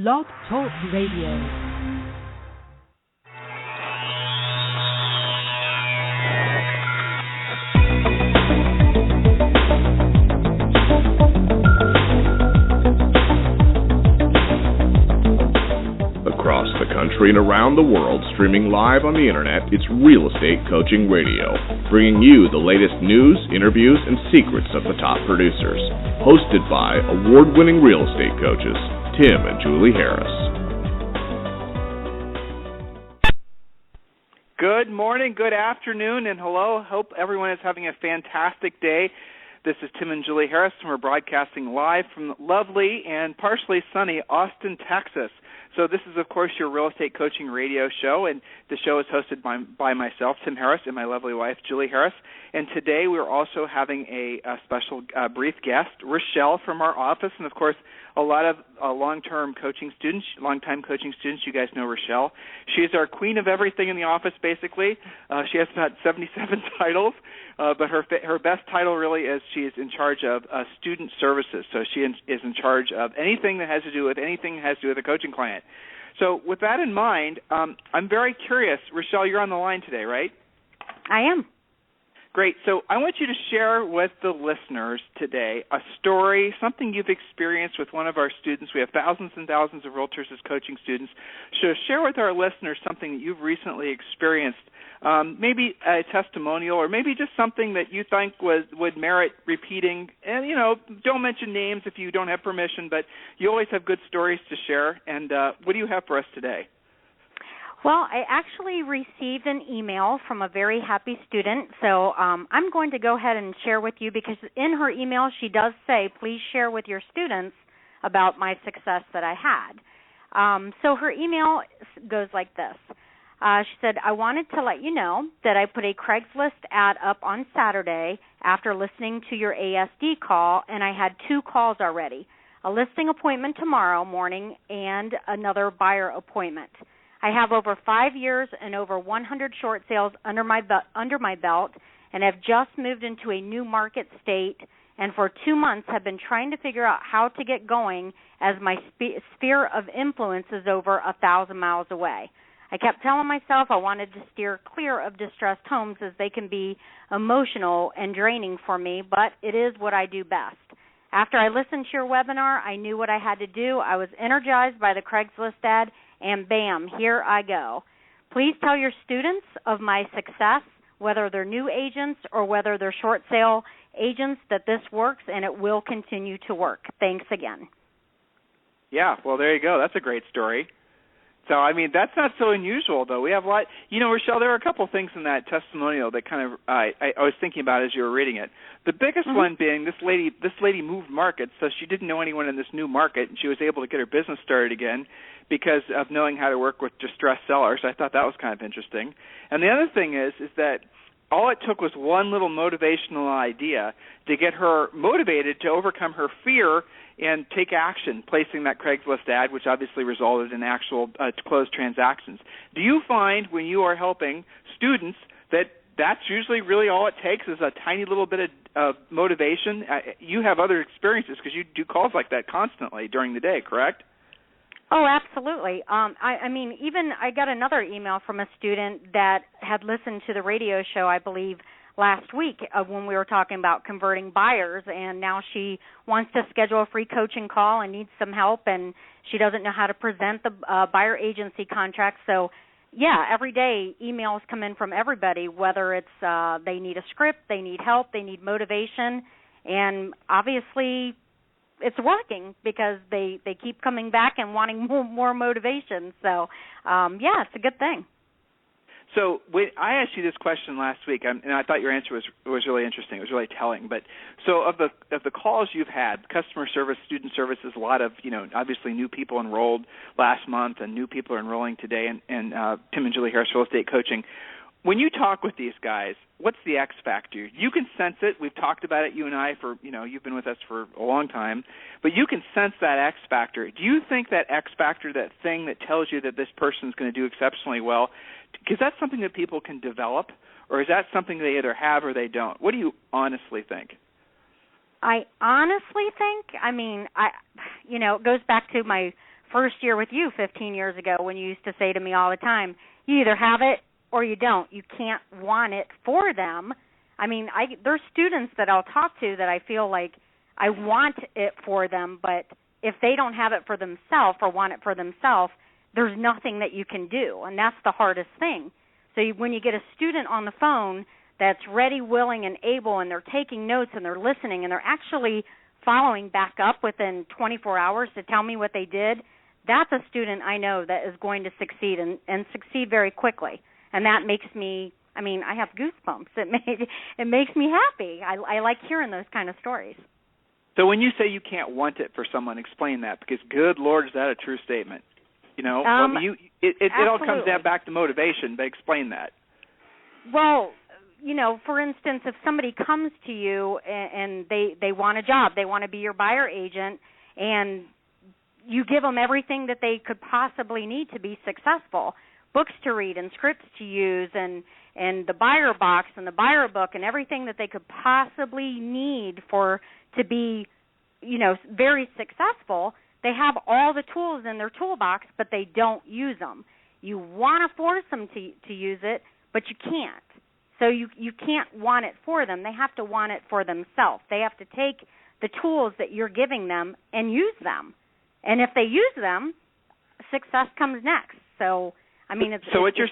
Blog Talk Radio. Across the country and around the world, streaming live on the internet, it's Real Estate Coaching Radio, bringing you the latest news, interviews, and secrets of the top producers. Hosted by award-winning real estate coaches, Tim and Julie Harris. Good morning, good afternoon, and hello. Hope everyone is having a fantastic day. This is Tim and Julie Harris, and we're broadcasting live from lovely and partially sunny Austin, Texas. So this is, of course, your real estate coaching radio show, and the show is hosted by myself, Tim Harris, and my lovely wife, Julie Harris. And today we're also having a special brief guest, Rochelle from our office, and, of course, a lot of long-time coaching students. You guys know Rochelle. She's our queen of everything in the office, basically. She has about 77 titles, but her best title really is she's in charge of student services. So she is in charge of anything that has to do with a coaching client. So with that in mind, I'm very curious. Rochelle, you're on the line today, right? I am. Great. So I want you to share with the listeners today a story, something you've experienced with one of our students. We have thousands and thousands of realtors as coaching students. So share with our listeners something that you've recently experienced, maybe a testimonial or maybe just something that you think would merit repeating. And, don't mention names if you don't have permission, but you always have good stories to share. And what do you have for us today? Well, I actually received an email from a very happy student, so I'm going to go ahead and share with you because in her email she does say, please share with your students about my success that I had. So her email goes like this. She said, I wanted to let you know that I put a Craigslist ad up on Saturday after listening to your ASD call, and I had 2 calls already, a listing appointment tomorrow morning and another buyer appointment. I have over 5 years and over 100 short sales under my belt and have just moved into a new market state and for 2 months have been trying to figure out how to get going as my sphere of influence is over 1,000 miles away. I kept telling myself I wanted to steer clear of distressed homes as they can be emotional and draining for me, but it is what I do best. After I listened to your webinar, I knew what I had to do. I was energized by the Craigslist ad, and bam, here I go. Please tell your students of my success, whether they're new agents or whether they're short sale agents, that this works and it will continue to work. Thanks again. Yeah, well, there you go. That's a great story. So, that's not so unusual, though. We have a lot. Rochelle, there are a couple things in that testimonial that kind of I was thinking about as you were reading it. The biggest one being this lady moved markets, so she didn't know anyone in this new market, and she was able to get her business started again because of knowing how to work with distressed sellers. I thought that was kind of interesting. And the other thing is that all it took was one little motivational idea to get her motivated to overcome her fear and take action, placing that Craigslist ad, which obviously resulted in actual closed transactions. Do you find when you are helping students that that's usually really all it takes is a tiny little bit of motivation? You have other experiences because you do calls like that constantly during the day, correct? Oh, absolutely. Even I got another email from a student that had listened to the radio show, I believe, last week when we were talking about converting buyers, and now she wants to schedule a free coaching call and needs some help, and she doesn't know how to present the buyer agency contract. So, yeah, every day emails come in from everybody, whether it's they need a script, they need help, they need motivation, and obviously it's working because they keep coming back and wanting more motivation. So, it's a good thing. So I asked you this question last week, and I thought your answer was really interesting. It was really telling. But so of the calls you've had, customer service, student services, a lot of obviously new people enrolled last month, and new people are enrolling today. And Tim and Julie Harris Real Estate Coaching. When you talk with these guys, what's the X factor? You can sense it. We've talked about it, you and I, for you've been with us for a long time, but you can sense that X factor. Do you think that X factor, that thing that tells you that this person's going to do exceptionally well, because that's something that people can develop, or is that something they either have or they don't? What do you honestly think? I honestly think, it goes back to my first year with you 15 years ago when you used to say to me all the time, you either have it or you don't. You can't want it for them. I mean, there's students that I'll talk to that I feel like I want it for them, but if they don't have it for themselves or want it for themselves, there's nothing that you can do, and that's the hardest thing. So when you get a student on the phone that's ready, willing, and able, and they're taking notes and they're listening and they're actually following back up within 24 hours to tell me what they did, that's a student I know that is going to succeed and succeed very quickly. And that makes me, I mean, I have goosebumps. It makes me happy. I like hearing those kind of stories. So when you say you can't want it for someone, explain that, because good Lord, is that a true statement? You know, it all comes down back to motivation, but explain that. Well, you know, for instance, if somebody comes to you and they want a job, they want to be your buyer agent, and you give them everything that they could possibly need to be successful, books to read and scripts to use and the buyer box and the buyer book and everything that they could possibly need to be, you know, very successful. They have all the tools in their toolbox, but they don't use them. You want to force them to use it, but you can't. So you can't want it for them. They have to want it for themselves. They have to take the tools that you're giving them and use them. And if they use them, success comes next. So, I mean, what you're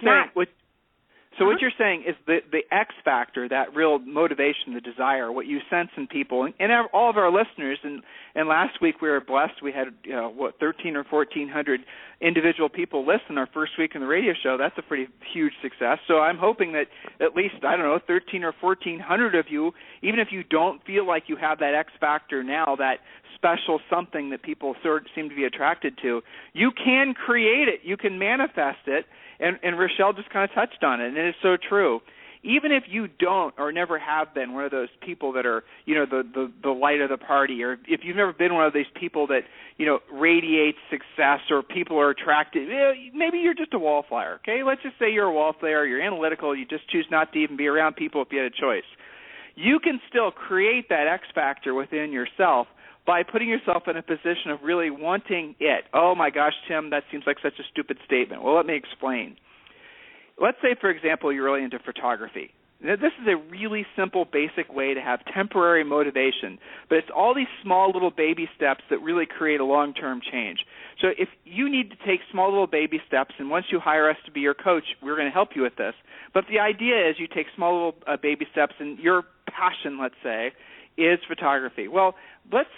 saying is the X factor, that real motivation, the desire, what you sense in people, and all of our listeners. And last week we were blessed. We had 13 or 1,400 individual people listen our first week in the radio show. That's a pretty huge success. So I'm hoping that at least 13 or 1,400 of you, even if you don't feel like you have that X factor now, that special something that people seem to be attracted to, you can create it. You can manifest it. And Rochelle just kind of touched on it, and it is so true. Even if you don't or never have been one of those people that are, you know, the light of the party, or if you've never been one of these people that, you know, radiates success or people are attracted, maybe you're just a wallflower, okay? Let's just say you're a wallflower, you're analytical, you just choose not to even be around people if you had a choice. You can still create that X factor within yourself by putting yourself in a position of really wanting it. Oh, my gosh, Tim, that seems like such a stupid statement. Well, let me explain. Let's say, for example, you're really into photography. Now, this is a really simple, basic way to have temporary motivation, but it's all these small little baby steps that really create a long-term change. So if you need to take small little baby steps, and once you hire us to be your coach, we're going to help you with this. But the idea is you take small little baby steps, and your passion, let's say, is photography. Well, let's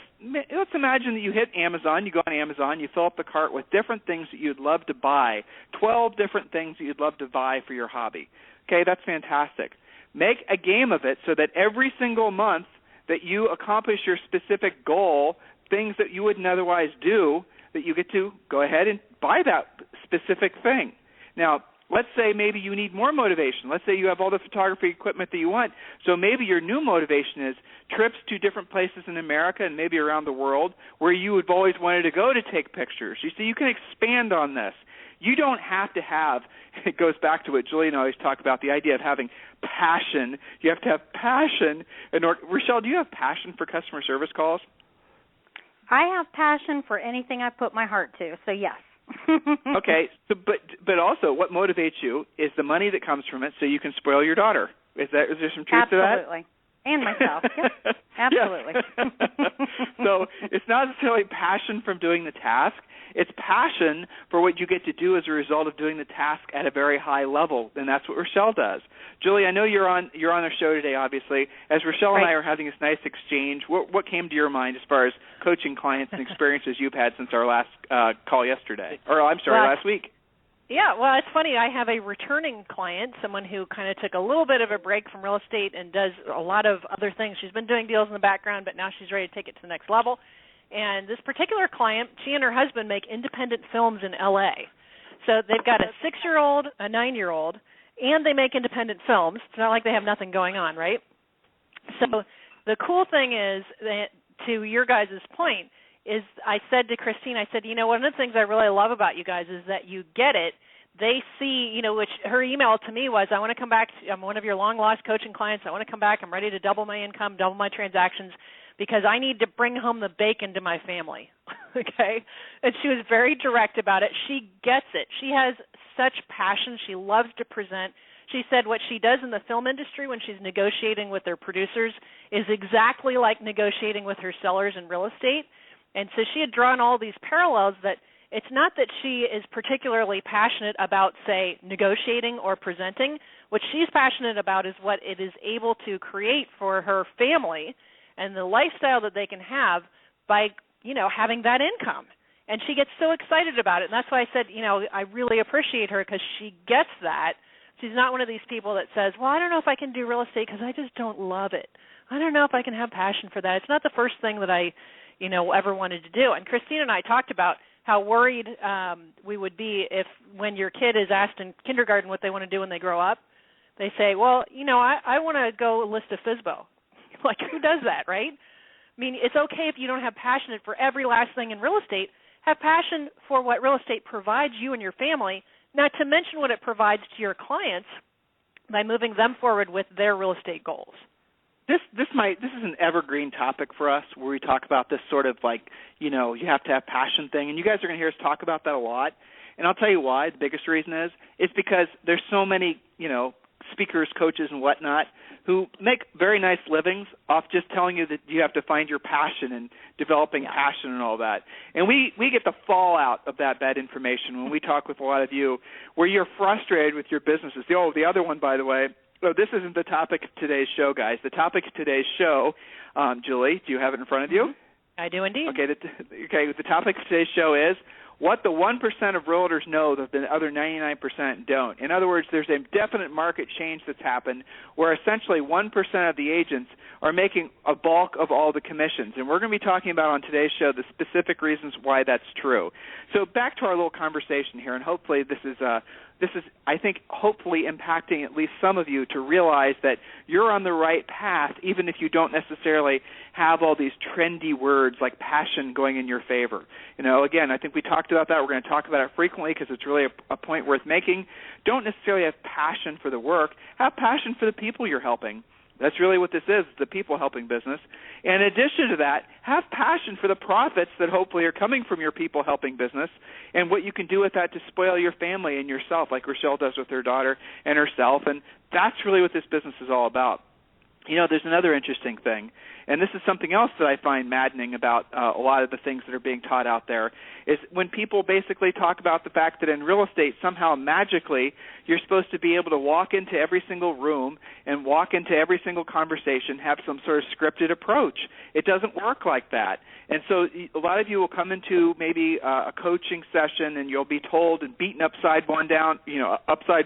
imagine that you hit Amazon, you go on Amazon, you fill up the cart with different things that you'd love to buy, 12 different things that you'd love to buy for your hobby. Okay, that's fantastic. Make a game of it so that every single month that you accomplish your specific goal, things that you wouldn't otherwise do, that you get to go ahead and buy that specific thing. Now, let's say maybe you need more motivation. Let's say you have all the photography equipment that you want. So maybe your new motivation is trips to different places in America and maybe around the world where you would have always wanted to go to take pictures. You see, you can expand on this. You don't have to have, it goes back to what Julie and I always talk about, the idea of having passion. You have to have passion. Rochelle, do you have passion for customer service calls? I have passion for anything I put my heart to, so yes. Okay, so, but also what motivates you is the money that comes from it, so you can spoil your daughter. Is there some truth to that? Absolutely. And myself. Yep. Absolutely. So it's not necessarily passion from doing the task. It's passion for what you get to do as a result of doing the task at a very high level, and that's what Rochelle does. Julie, I know you're on our show today, obviously. As Rochelle and I are having this nice exchange, what came to your mind as far as coaching clients and experiences you've had since our last call yesterday? Last week. Yeah, well, it's funny. I have a returning client, someone who kind of took a little bit of a break from real estate and does a lot of other things. She's been doing deals in the background, but now she's ready to take it to the next level. And this particular client, she and her husband make independent films in L.A. So they've got a 6-year-old, a 9-year-old, and they make independent films. It's not like they have nothing going on, right? So the cool thing is, that, to your guys' point, is I said to Christine, one of the things I really love about you guys is that you get it. They see, which her email to me was, I want to come back. I'm one of your long-lost coaching clients. I want to come back. I'm ready to double my income, double my transactions, because I need to bring home the bacon to my family. okay? And she was very direct about it. She gets it. She has such passion. She loves to present. She said what she does in the film industry when she's negotiating with their producers is exactly like negotiating with her sellers in real estate. And so she had drawn all these parallels that it's not that she is particularly passionate about, say, negotiating or presenting. What she's passionate about is what it is able to create for her family and the lifestyle that they can have by, having that income. And she gets so excited about it. And that's why I said, I really appreciate her because she gets that. She's not one of these people that says, well, I don't know if I can do real estate because I just don't love it. I don't know if I can have passion for that. It's not the first thing that I, ever wanted to do. And Christine and I talked about how worried we would be if when your kid is asked in kindergarten what they want to do when they grow up, they say, well, I want to go enlist a FSBO. Like, who does that, right? I mean, it's okay if you don't have passion for every last thing in real estate. Have passion for what real estate provides you and your family, not to mention what it provides to your clients by moving them forward with their real estate goals. This is an evergreen topic for us where we talk about this sort of like, you have to have passion thing. And you guys are going to hear us talk about that a lot. And I'll tell you why. The biggest reason is because there's so many, speakers, coaches, and whatnot who make very nice livings off just telling you that you have to find your passion and developing passion and all that. And we get the fallout of that bad information when we talk with a lot of you where you're frustrated with your businesses. The other one, by the way, this isn't the topic of today's show, guys. The topic of today's show, Julie, do you have it in front of you? I do indeed. Okay, the topic of today's show is what the 1% of realtors know that the other 99% don't. In other words, there's a definite market change that's happened where essentially 1% of the agents are making a bulk of all the commissions. And we're going to be talking about on today's show the specific reasons why that's true. So back to our little conversation here, and hopefully this is, I think, hopefully impacting at least some of you to realize that you're on the right path even if you don't necessarily have all these trendy words like passion going in your favor. Again, I think we talked about that. We're going to talk about it frequently because it's really a point worth making. Don't necessarily have passion for the work. Have passion for the people you're helping. That's really what this is, the people helping business. And in addition to that, have passion for the profits that hopefully are coming from your people helping business and what you can do with that to spoil your family and yourself, like Rochelle does with her daughter and herself. And that's really what this business is all about. There's another interesting thing, and this is something else that I find maddening about a lot of the things that are being taught out there, is when people basically talk about the fact that in real estate somehow magically you're supposed to be able to walk into every single room and walk into every single conversation, have some sort of scripted approach. It doesn't work like that. And so a lot of you will come into maybe a coaching session and you'll be told and beaten upside one down, upside,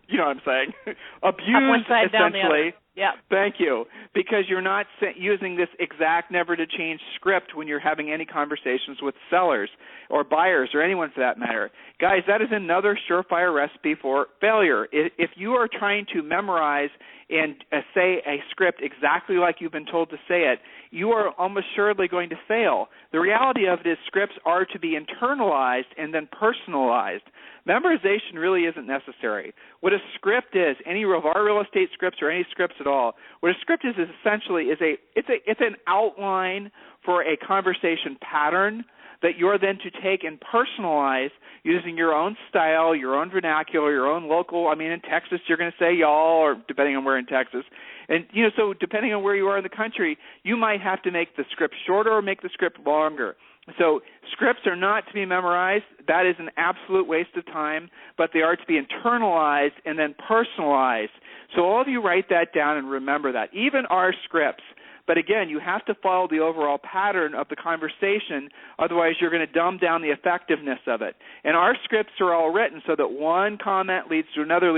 you know what I'm saying, abused up one side, essentially. Down the other. Yeah. Thank you. Because you're not using this exact never-to-change script when you're having any conversations with sellers or buyers or anyone for that matter. Guys, that is another surefire recipe for failure. If you are trying to memorize and say a script exactly like you've been told to say it, you are almost surely going to fail. The reality of it is scripts are to be internalized and then personalized. Memorization really isn't necessary. What a script is, any of our real estate scripts or any scripts at all, what a script is essentially it's an outline for a conversation pattern that you're then to take and personalize using your own style, your own vernacular, your own local. I mean, in Texas, you're going to say y'all, or depending on where in Texas. And, so depending on where you are in the country, you might have to make the script shorter or make the script longer. So scripts are not to be memorized. That is an absolute waste of time, but they are to be internalized and then personalized. So all of you write that down and remember that. Even our scripts. But again, you have to follow the overall pattern of the conversation, otherwise you're going to dumb down the effectiveness of it. And our scripts are all written so that one comment leads to another,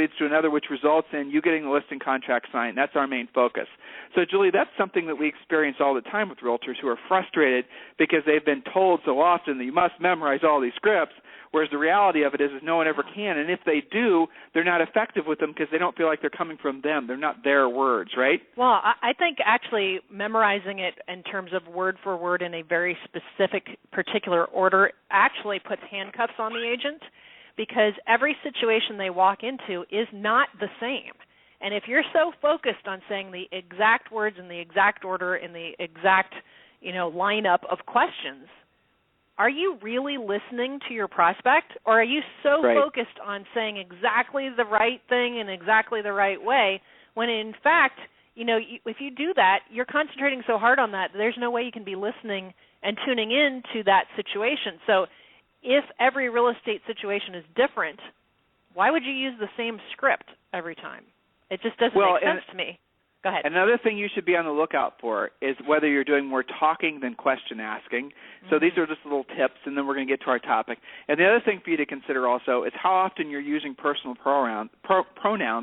which results in you getting the listing contract signed. That's our main focus. So, Julie, that's something that we experience all the time with realtors who are frustrated because they've been told so often that you must memorize all these scripts, whereas the reality of it is no one ever can. And if they do, they're not effective with them because they don't feel like they're coming from them. They're not their words, right? Well, I think actually memorizing it in terms of word for word in a very specific, particular order actually puts handcuffs on the agent because every situation they walk into is not the same. And if you're so focused on saying the exact words in the exact order in the exact, lineup of questions, are you really listening to your prospect, or are you so focused on saying exactly the right thing in exactly the right way when, in fact, if you do that, you're concentrating so hard on that, there's no way you can be listening and tuning in to that situation. So if every real estate situation is different, why would you use the same script every time? It just doesn't make sense to me. Go ahead. Another thing you should be on the lookout for is whether you're doing more talking than question asking. So these are just little tips, and then we're going to get to our topic. And the other thing for you to consider also is how often you're using personal pronouns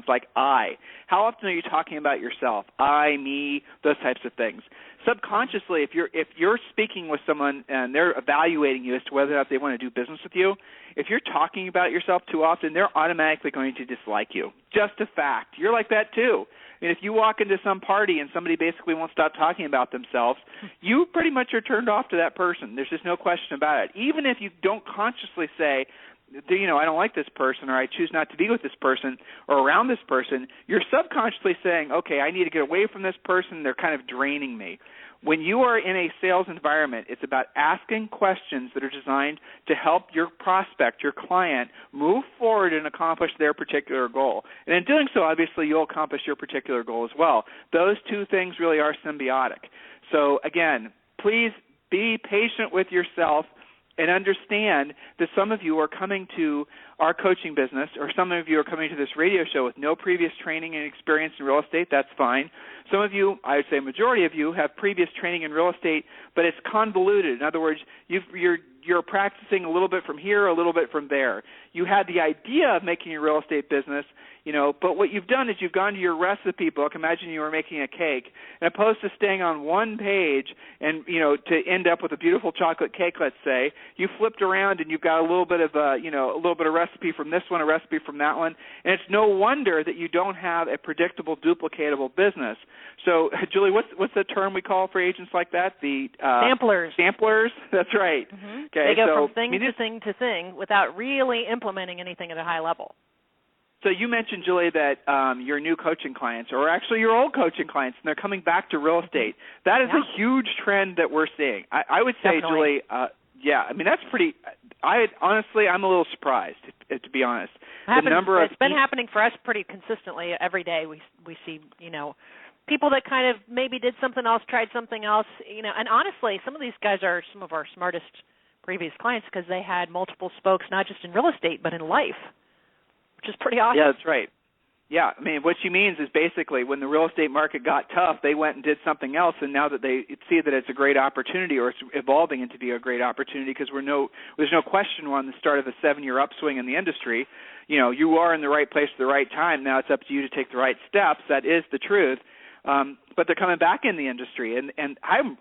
like I. How often are you talking about yourself? I, me, those types of things. Subconsciously, if you're speaking with someone and they're evaluating you as to whether or not they want to do business with you, if you're talking about yourself too often, they're automatically going to dislike you. Just a fact. You're like that too. I mean, if you walk into some party and somebody basically won't stop talking about themselves, you pretty much are turned off to that person. There's just no question about it. Even if you don't consciously say, I don't like this person, or I choose not to be with this person or around this person, you're subconsciously saying, okay, I need to get away from this person. They're kind of draining me. When you are in a sales environment, it's about asking questions that are designed to help your prospect, your client, move forward and accomplish their particular goal. And in doing so, obviously, you'll accomplish your particular goal as well. Those two things really are symbiotic. So, again, please be patient with yourself and understand that some of you are coming to our coaching business, or some of you are coming to this radio show with no previous training and experience in real estate. That's fine. Some of you, I would say a majority of you, have previous training in real estate, but it's convoluted. In other words, you're practicing a little bit from here, a little bit from there. You had the idea of making a real estate business, but what you've done is you've gone to your recipe book. Imagine you were making a cake, and opposed to staying on one page and, to end up with a beautiful chocolate cake, let's say, you flipped around and you've got a little bit of recipe from this one, a recipe from that one, and it's no wonder that you don't have a predictable, duplicatable business. So, Julie, what's the term we call for agents like that? The samplers. Samplers. That's right. Mm-hmm. Okay, they go from thing to thing to thing without really implementing anything at a high level. So you mentioned, Julie, that your new coaching clients, or actually your old coaching clients, and they're coming back to real estate. That is a huge trend that we're seeing. I would say, Definitely. Julie, that's pretty. I'm a little surprised, to be honest. It's been happening for us pretty consistently every day. We see, people that kind of maybe did something else, tried something else, and honestly, some of these guys are some of our smartest previous clients because they had multiple spokes, not just in real estate, but in life, which is pretty awesome. Yeah, that's right. Yeah, I mean, what she means is basically when the real estate market got tough, they went and did something else, and now that they see that it's a great opportunity, or it's evolving into be a great opportunity, because there's no question we're on the start of a 7-year upswing in the industry. You are in the right place at the right time. Now it's up to you to take the right steps. That is the truth. But they're coming back in the industry, and I'm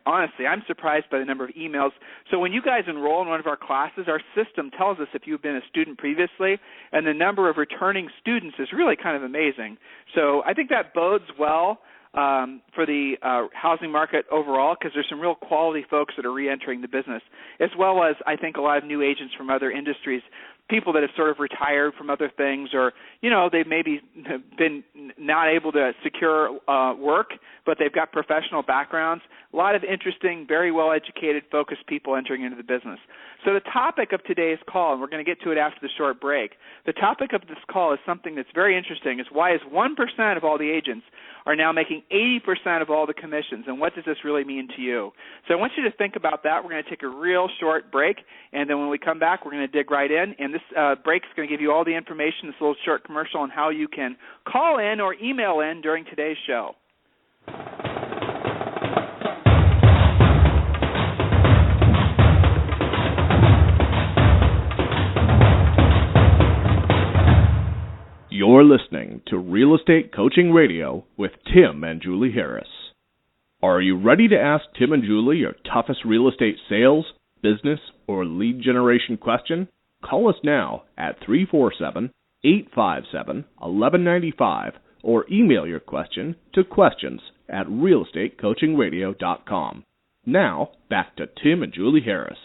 surprised by the number of emails. So when you guys enroll in one of our classes, our system tells us if you've been a student previously, and the number of returning students is really kind of amazing. So I think that bodes well for the housing market overall, because there's some real quality folks that are re-entering the business, as well as I think a lot of new agents from other industries, people that have sort of retired from other things, or, they've maybe been not able to secure work, but they've got professional backgrounds. A lot of interesting, very well-educated, focused people entering into the business. So the topic of today's call, and we're going to get to it after the short break, the topic of this call is something that's very interesting, is why is 1% of all the agents are now making 80% of all the commissions, and what does this really mean to you? So I want you to think about that. We're going to take a real short break, and then when we come back, we're going to dig right in, and this break is going to give you all the information, this little short commercial on how you can call in or email in during today's show. You're listening to Real Estate Coaching Radio with Tim and Julie Harris. Are you ready to ask Tim and Julie your toughest real estate sales, business, or lead generation question? Call us now at 347-857-1195 or email your question to questions@realestatecoachingradio.com. Now, back to Tim and Julie Harris.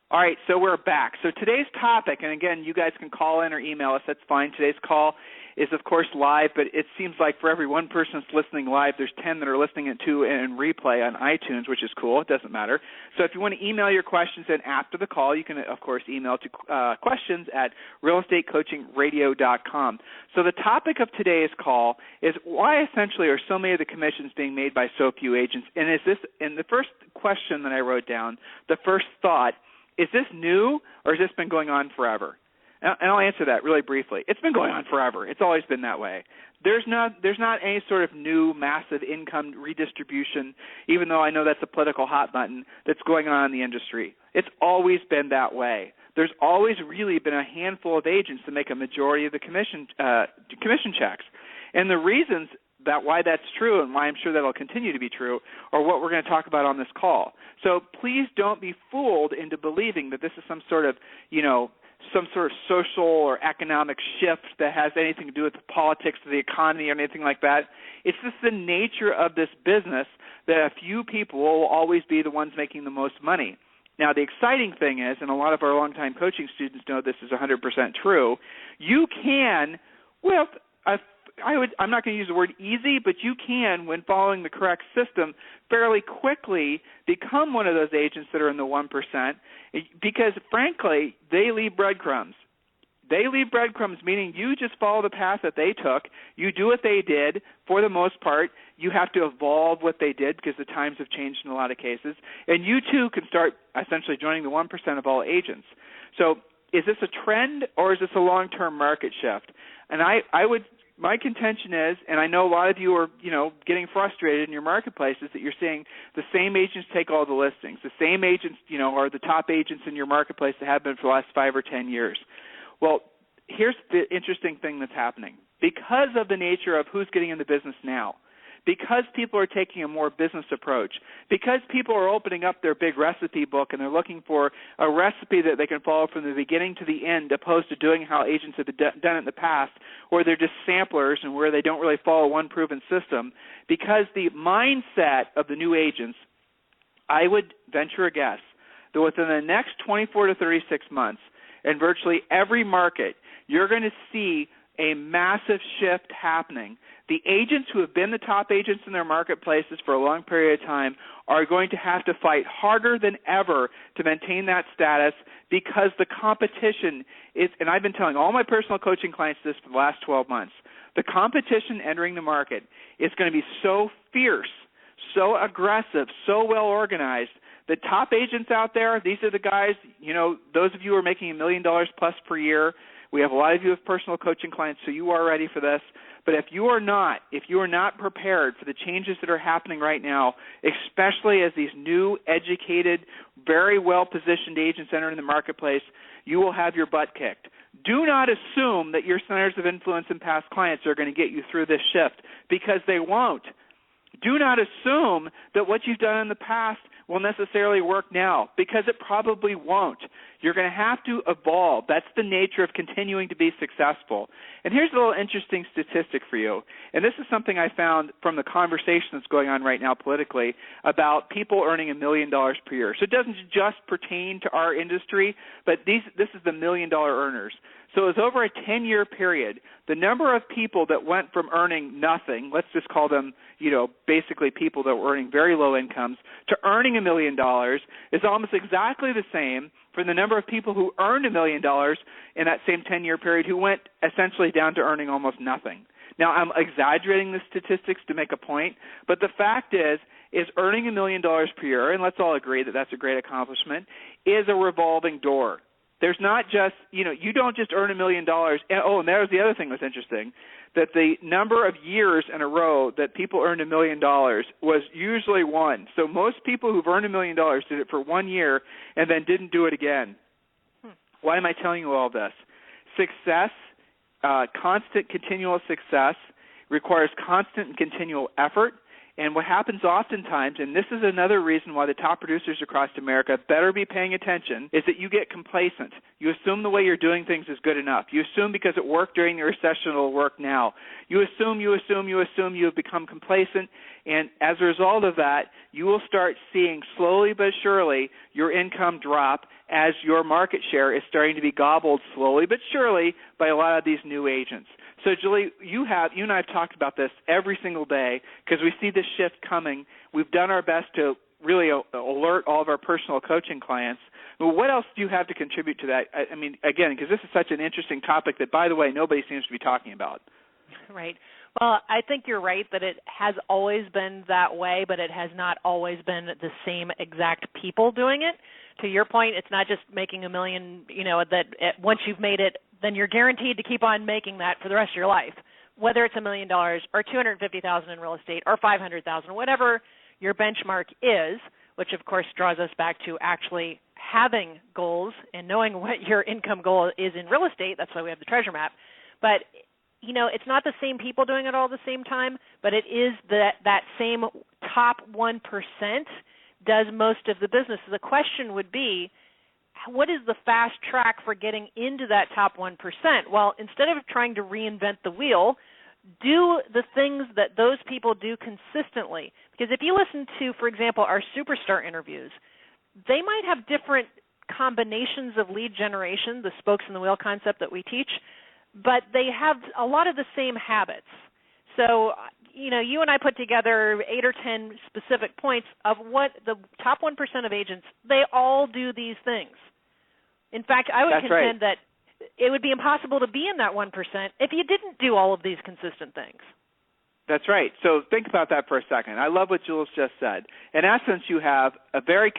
All right, so we're back. So today's topic, and again, you guys can call in or email us. That's fine. Today's call is, of course, live, but it seems like for every one person that's listening live, there's 10 that are listening to in replay on iTunes, which is cool. It doesn't matter. So if you want to email your questions in after the call, you can, of course, email to questions at realestatecoachingradio.com. So the topic of today's call is why essentially are so many of the commissions being made by so few agents? And the first question that I wrote down, the first thought, is this new or has this been going on forever? And I'll answer that really briefly. It's been going on forever. It's always been that way. There's not any sort of new massive income redistribution, even though I know that's a political hot button that's going on in the industry. It's always been that way. There's always really been a handful of agents that make a majority of the commission checks. And the reasons that why that's true and why I'm sure that will continue to be true are what we're going to talk about on this call. So please don't be fooled into believing that this is some sort of social or economic shift that has anything to do with the politics of the economy or anything like that. It's just the nature of this business that a few people will always be the ones making the most money. Now, the exciting thing is, and a lot of our longtime coaching students know this is 100% true, you can, with I'm not going to use the word easy, but you can, when following the correct system, fairly quickly become one of those agents that are in the 1%, because, frankly, they leave breadcrumbs. They leave breadcrumbs, meaning you just follow the path that they took. You do what they did for the most part. You have to evolve what they did because the times have changed in a lot of cases. And you, too, can start essentially joining the 1% of all agents. So is this a trend or is this a long-term market shift? And my contention is, and I know a lot of you are, getting frustrated in your marketplaces that you're seeing the same agents take all the listings. The same agents, are the top agents in your marketplace that have been for the last 5 or 10 years. Well, here's the interesting thing that's happening. Because of the nature of who's getting in the business now, because people are taking a more business approach, because people are opening up their big recipe book and they're looking for a recipe that they can follow from the beginning to the end, opposed to doing how agents have done it in the past, where they're just samplers and where they don't really follow one proven system, because the mindset of the new agents, I would venture a guess that within the next 24 to 36 months, in virtually every market, you're going to see a massive shift happening. The agents who have been the top agents in their marketplaces for a long period of time are going to have to fight harder than ever to maintain that status, because the competition is, and I've been telling all my personal coaching clients this for the last 12 months, the competition entering the market is going to be so fierce, so aggressive, so well organized. The top agents out there, these are the guys, those of you who are making $1 million plus per year. We have a lot of you with personal coaching clients, so you are ready for this. But if you are not prepared for the changes that are happening right now, especially as these new, educated, very well-positioned agents enter in the marketplace, you will have your butt kicked. Do not assume that your centers of influence and past clients are going to get you through this shift, because they won't. Do not assume that what you've done in the past will necessarily work now, because it probably won't. You're going to have to evolve. That's the nature of continuing to be successful. And here's a little interesting statistic for you. And this is something I found from the conversation that's going on right now politically about people earning $1 million per year. So it doesn't just pertain to our industry, but this is the $1 million earners. So it was over a 10-year period. The number of people that went from earning nothing, let's just call them, basically people that were earning very low incomes, to earning $1 million is almost exactly the same for the number of people who earned $1 million in that same 10-year period who went essentially down to earning almost nothing. Now, I'm exaggerating the statistics to make a point, but the fact is earning $1 million per year, and let's all agree that that's a great accomplishment, is a revolving door. There's not just, you don't just earn $1 million. Oh, and that was the other thing that was interesting, that the number of years in a row that people earned $1 million was usually one. So most people who've earned $1 million did it for 1 year and then didn't do it again. Why am I telling you all this? Success, constant, continual success requires constant and continual effort. And what happens oftentimes, and this is another reason why the top producers across America better be paying attention, is that you get complacent. You assume the way you're doing things is good enough. You assume because it worked during the recession it'll work now. You assume you have become complacent, and as a result of that, you will start seeing slowly but surely your income drop as your market share is starting to be gobbled slowly but surely by a lot of these new agents. So, Julie, you and I have talked about this every single day because we see this shift coming. We've done our best to really alert all of our personal coaching clients. But what else do you have to contribute to that? I mean, again, because this is such an interesting topic that, by the way, nobody seems to be talking about. Right. Well, I think you're right that it has always been that way, but it has not always been the same exact people doing it. To your point, it's not just making $1 million, once you've made it, then you're guaranteed to keep on making that for the rest of your life, whether it's $1 million or $250,000 in real estate or $500,000, whatever your benchmark is, which of course draws us back to actually having goals and knowing what your income goal is in real estate. That's why we have the treasure map. But it's not the same people doing it all at the same time, but it is that same top 1% does most of the business. So the question would be, what is the fast track for getting into that top 1%? Well, instead of trying to reinvent the wheel, do the things that those people do consistently. Because if you listen to, for example, our superstar interviews, they might have different combinations of lead generation, the spokes in the wheel concept that we teach, but they have a lot of the same habits. So, you and I put together 8 or 10 specific points of what the top 1% of agents, they all do these things. In fact, I would contend that it would be impossible to be in that 1% if you didn't do all of these consistent things. That's right. So think about that for a second. I love what Jules just said. In essence, you have a very,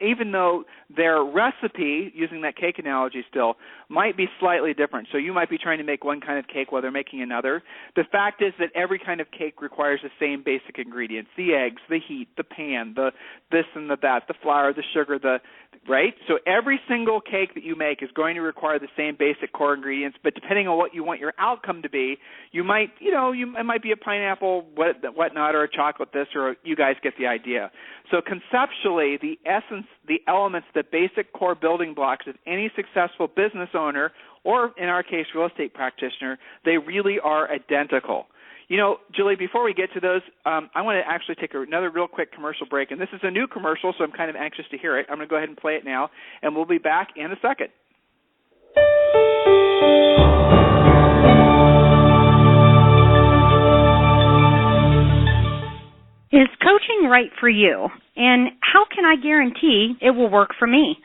even though their recipe, using that cake analogy still, might be slightly different. So you might be trying to make one kind of cake while they're making another. The fact is that every kind of cake requires the same basic ingredients: the eggs, the heat, the pan, the this and the that, the flour, the sugar, right? So every single cake that you make is going to require the same basic core ingredients, but depending on what you want your outcome to be, you might, it might be a pineapple, whatnot, or a chocolate this, or you guys get the idea. So conceptually, the essence, the elements, the basic core building blocks of any successful business owner, or in our case, real estate practitioner, they really are identical. Julie, before we get to those, I want to actually take another real quick commercial break. And this is a new commercial, so I'm kind of anxious to hear it. I'm going to go ahead and play it now, and we'll be back in a second. Is coaching right for you? And how can I guarantee it will work for me?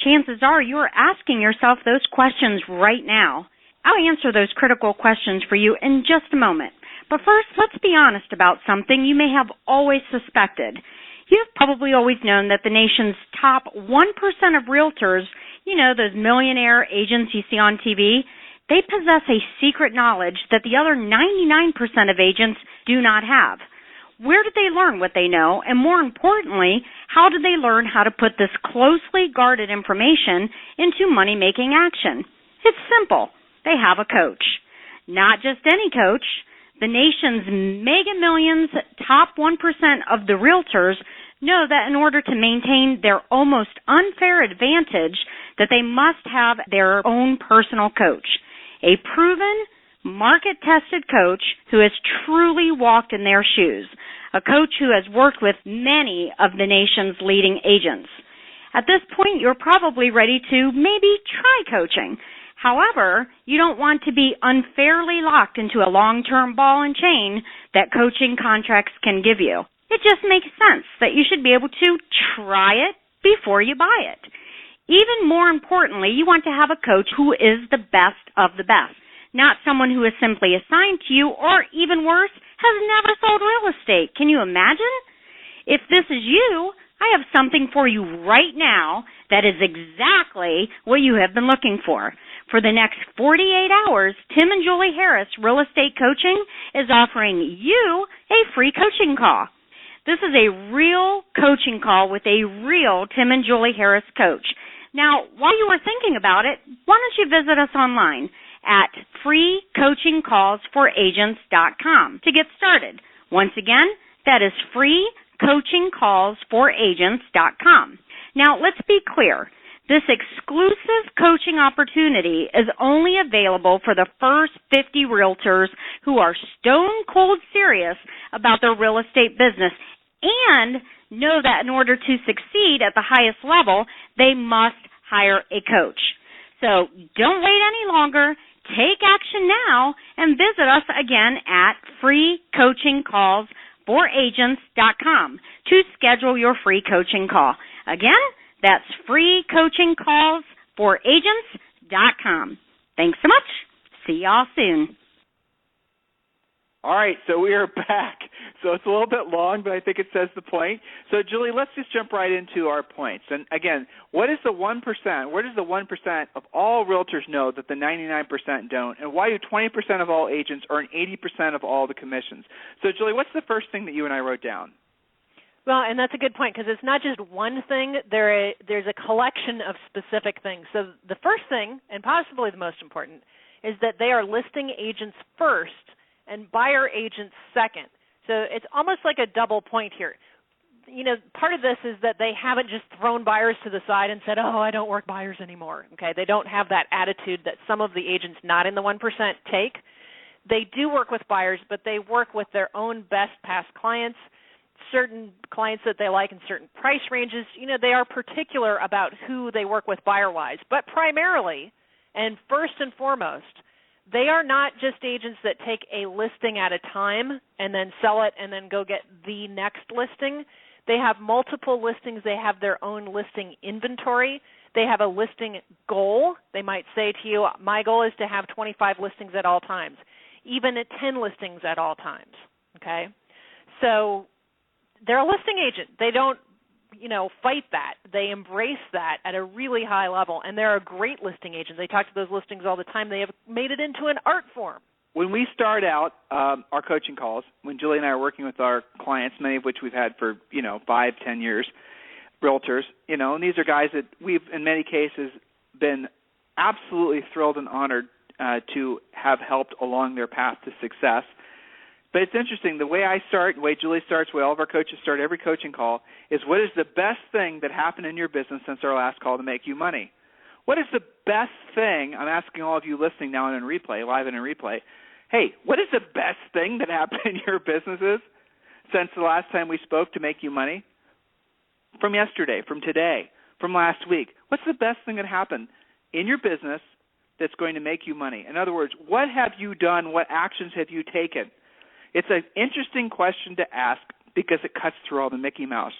Chances are you are asking yourself those questions right now. I'll answer those critical questions for you in just a moment. But first, let's be honest about something you may have always suspected. You've probably always known that the nation's top 1% of realtors, those millionaire agents you see on TV, they possess a secret knowledge that the other 99% of agents do not have. Where did they learn what they know? And more importantly, how did they learn how to put this closely guarded information into money-making action? It's simple. They have a coach. Not just any coach. The nation's mega millions, top 1% of the realtors know that in order to maintain their almost unfair advantage, that they must have their own personal coach, a proven, market-tested coach who has truly walked in their shoes, a coach who has worked with many of the nation's leading agents. At this point, you're probably ready to maybe try coaching. However, you don't want to be unfairly locked into a long-term ball and chain that coaching contracts can give you. It just makes sense that you should be able to try it before you buy it. Even more importantly, you want to have a coach who is the best of the best, not someone who is simply assigned to you or, even worse, has never sold real estate. Can you imagine? If this is you, I have something for you right now that is exactly what you have been looking for. For the next 48 hours, Tim and Julie Harris Real Estate Coaching is offering you a free coaching call. This is a real coaching call with a real Tim and Julie Harris coach. Now, while you are thinking about it, why don't you visit us online at freecoachingcallsforagents.com to get started. Once again, that is freecoachingcallsforagents.com. Now, let's be clear. This exclusive coaching opportunity is only available for the first 50 realtors who are stone cold serious about their real estate business and know that in order to succeed at the highest level, they must hire a coach. So don't wait any longer. Take action now and visit us again at freecoachingcallsforagents.com to schedule your free coaching call. Again, that's freecoachingcallsforagents.com. Thanks so much. See y'all soon. All right, so we are back. So it's a little bit long, but I think it says the point. So, Julie, let's just jump right into our points. And, again, what is the 1%? Where does the 1% of all realtors know that the 99% don't? And why do 20% of all agents earn 80% of all the commissions? So, Julie, what's the first thing that you and I wrote down? Well, and that's a good point because it's not just one thing. There's a collection of specific things. So the first thing, and possibly the most important, is that they are listing agents first and buyer agents second. So it's almost like a double point here. You know, part of this is that they haven't just thrown buyers to the side and said, oh, I don't work buyers anymore. Okay, they don't have that attitude that some of the agents not in the 1% take. They do work with buyers, but they work with their own best past clients, certain clients that they like in certain price ranges. You know, they are particular about who they work with buyer-wise. But primarily, and first and foremost, they are not just agents that take a listing at a time and then sell it and then go get the next listing. They have multiple listings. They have their own listing inventory. They have a listing goal. They might say to you, my goal is to have 25 listings at all times, even at 10 listings at all times, okay? So they're a listing agent. They don't, fight that. They embrace that at a really high level, and they're a great listing agent. They talk to those listings all the time. They have made it into an art form. When we start out our coaching calls, when Julie and I are working with our clients, many of which we've had for, 5-10 years, realtors, and these are guys that we've, in many cases, been absolutely thrilled and honored to have helped along their path to success. But it's interesting, the way I start, the way Julie starts, the way all of our coaches start every coaching call is, what is the best thing that happened in your business since our last call to make you money? What is the best thing, I'm asking all of you listening now and in replay, live and in replay, hey, what is the best thing that happened in your businesses since the last time we spoke to make you money? From yesterday, from today, from last week. What's the best thing that happened in your business that's going to make you money? In other words, what have you done? What actions have you taken? It's an interesting question to ask because it cuts through all the Mickey Mouse.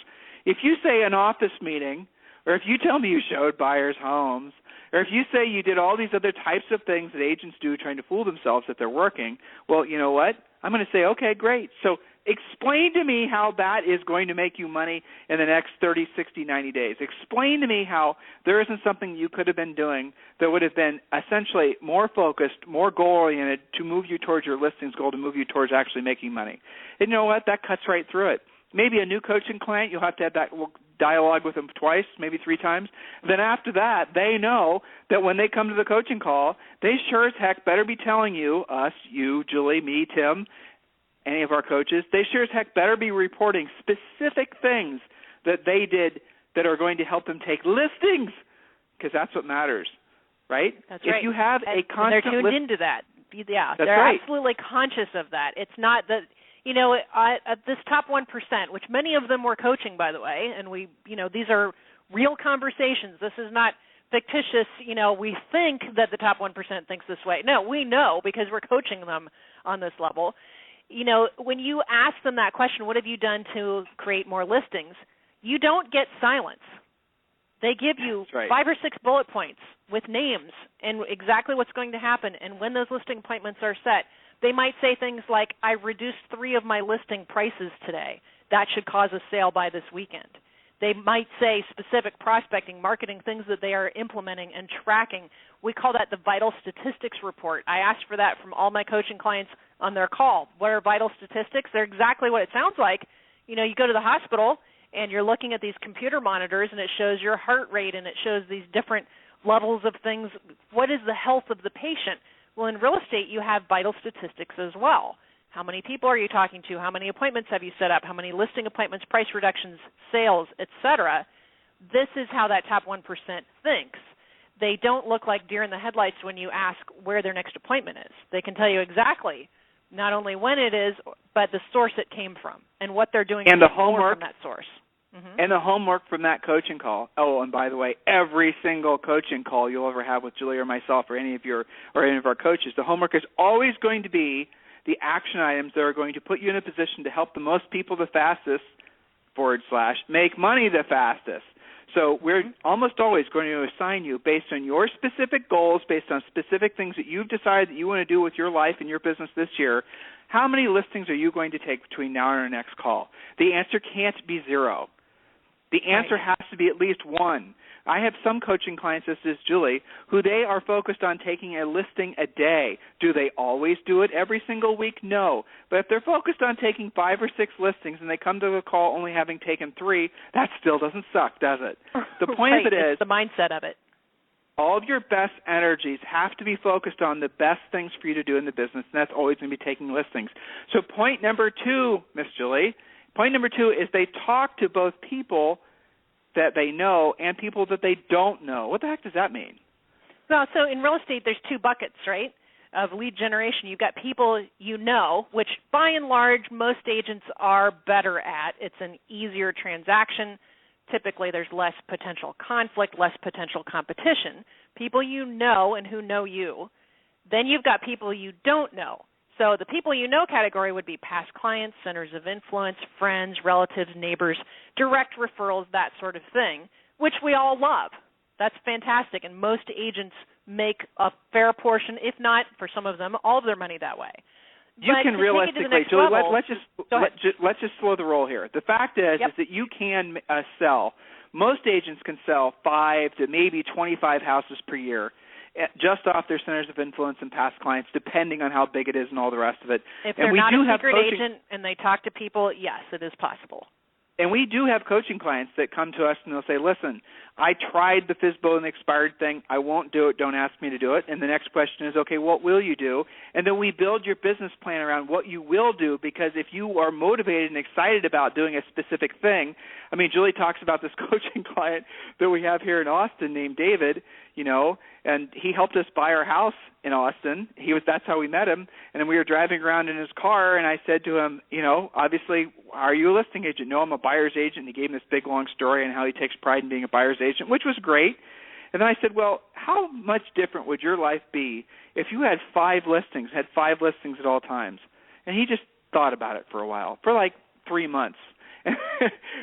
If you say an office meeting, or if you tell me you showed buyers homes, or if you say you did all these other types of things that agents do trying to fool themselves that they're working, well, you know what? I'm going to say, okay, great. So explain to me how that is going to make you money in the next 30, 60, 90 days. Explain to me how there isn't something you could have been doing that would have been essentially more focused, more goal-oriented to move you towards your listings goal, to move you towards actually making money. And you know what? That cuts right through it. Maybe a new coaching client, you'll have to have that dialogue with them twice, maybe 3 times. Then after that, they know that when they come to the coaching call, they sure as heck better be telling you, us, you, Julie, me, Tim, any of our coaches, they sure as heck better be reporting specific things that they did that are going to help them take listings, because that's what matters, right? That's right. If you have a constant they're tuned into that. Yeah, that's they're right. Absolutely conscious of that. It's not that, at this top 1%, which many of them were coaching, by the way, and we, these are real conversations. This is not fictitious, we think that the top 1% thinks this way. No, we know because we're coaching them on this level. When you ask them that question, what have you done to create more listings, you don't get silence. They give you 5 or 6 bullet points with names and exactly what's going to happen and when those listing appointments are set. They might say things like, I reduced 3 of my listing prices today. That should cause a sale by this weekend. They might say specific prospecting, marketing, things that they are implementing and tracking. We call that the vital statistics report. I asked for that from all my coaching clients on their call. What are vital statistics? They're exactly what it sounds like. You go to the hospital and you're looking at these computer monitors and it shows your heart rate and it shows these different levels of things. What is the health of the patient? Well, in real estate, you have vital statistics as well. How many people are you talking to? How many appointments have you set up? How many listing appointments, price reductions, sales, etc.? This is how that top 1% thinks. They don't look like deer in the headlights when you ask where their next appointment is. They can tell you exactly not only when it is, but the source it came from and what they're doing and the homework from that source. and the homework from that coaching call. Oh, and by the way, every single coaching call you'll ever have with Julie or myself or any of our coaches, the homework is always going to be the action items that are going to put you in a position to help the most people the fastest / make money the fastest. So we're almost always going to assign you based on your specific goals, based on specific things that you've decided that you want to do with your life and your business this year. How many listings are you going to take between now and our next call? The answer can't be 0. The answer has to be at least 1. I have some coaching clients, this is Julie, who they are focused on taking a listing a day. Do they always do it every single week? No. But if they're focused on taking 5 or 6 listings and they come to the call only having taken 3, that still doesn't suck, does it? The point of it is, it's the mindset of it. All of your best energies have to be focused on the best things for you to do in the business, and that's always going to be taking listings. So point number 2, Miss Julie, is they talk to both people that they know and people that they don't know. What the heck does that mean? Well, so in real estate, there's 2 buckets, right, of lead generation. You've got people you know, which by and large most agents are better at. It's an easier transaction. Typically there's less potential conflict, less potential competition. People you know and who know you. Then you've got people you don't know. So the people you know category would be past clients, centers of influence, friends, relatives, neighbors, direct referrals, that sort of thing, which we all love. That's fantastic, and most agents make a fair portion, if not, for some of them, all of their money that way. You but can realistically, Julie, let's just slow the roll here. The fact is that you can sell. Most agents can sell 5 to maybe 25 houses per year, just off their centers of influence and past clients, depending on how big it is and all the rest of it. If they're not a secret agent and they talk to people, yes, it is possible. And we do have coaching clients that come to us and they'll say, listen, I tried the FSBO and the expired thing. I won't do it. Don't ask me to do it. And the next question is, okay, what will you do? And then we build your business plan around what you will do, because if you are motivated and excited about doing a specific thing, I mean, Julie talks about this coaching client that we have here in Austin named David, and he helped us buy our house in Austin. That's how we met him. And then we were driving around in his car, and I said to him, obviously, are you a listing agent? No, I'm a buyer's agent. And he gave me this big, long story on how he takes pride in being a buyer's agent, which was great. And then I said, well, how much different would your life be if you had 5 listings at all times? And he just thought about it for a while, for like 3 months.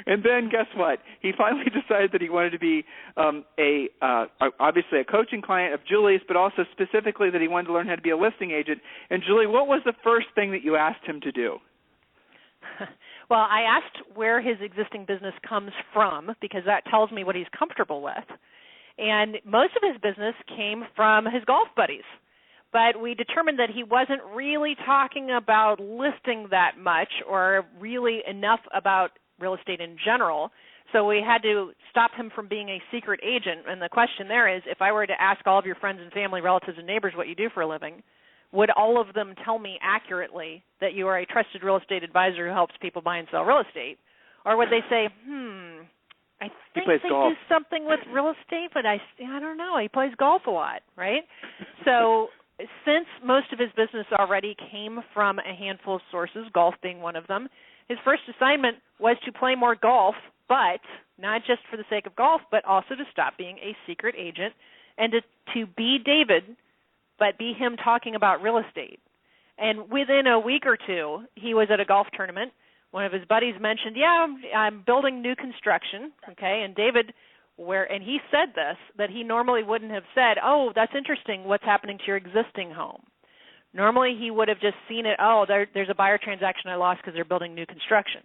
And then guess what? He finally decided that he wanted to be obviously a coaching client of Julie's, but also specifically that he wanted to learn how to be a listing agent. And Julie, what was the first thing that you asked him to do? Well, I asked where his existing business comes from, because that tells me what he's comfortable with. And most of his business came from his golf buddies. But we determined that he wasn't really talking about listing that much or really enough about real estate in general. So we had to stop him from being a secret agent. And the question there is, if I were to ask all of your friends and family, relatives, and neighbors what you do for a living, would all of them tell me accurately that you are a trusted real estate advisor who helps people buy and sell real estate? Or would they say, I think they do something with real estate, but I don't know. He plays golf a lot, right? So since most of his business already came from a handful of sources, golf being one of them, his first assignment was to play more golf, but not just for the sake of golf, but also to stop being a secret agent and to be David, but be him talking about real estate. And within a week or 2, he was at a golf tournament. One of his buddies mentioned, I'm building new construction, okay, and David, and he said this, that he normally wouldn't have said, oh, that's interesting, what's happening to your existing home. Normally he would have just seen it, there's a buyer transaction I lost because they're building new construction,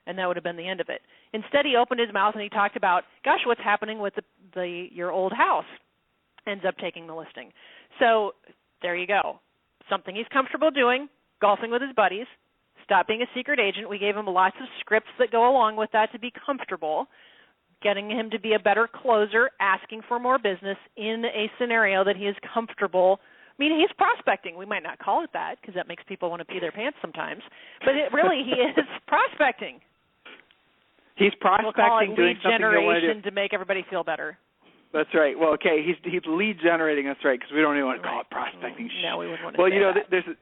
and that would have been the end of it. Instead, he opened his mouth and he talked about, gosh, what's happening with your old house. Ends up taking the listing. So there you go. Something he's comfortable doing, golfing with his buddies. Stop being a secret agent. We gave him lots of scripts that go along with that to be comfortable, getting him to be a better closer, asking for more business in a scenario that he is comfortable. I mean, he's prospecting. We might not call it that because that makes people want to pee their pants sometimes, but he is prospecting. He's prospecting, we'll call it doing lead something generation to make everybody feel better. That's right. Well, okay, he's lead generating us, right? Because we don't even want to call it prospecting. No, we wouldn't want to. Well, that.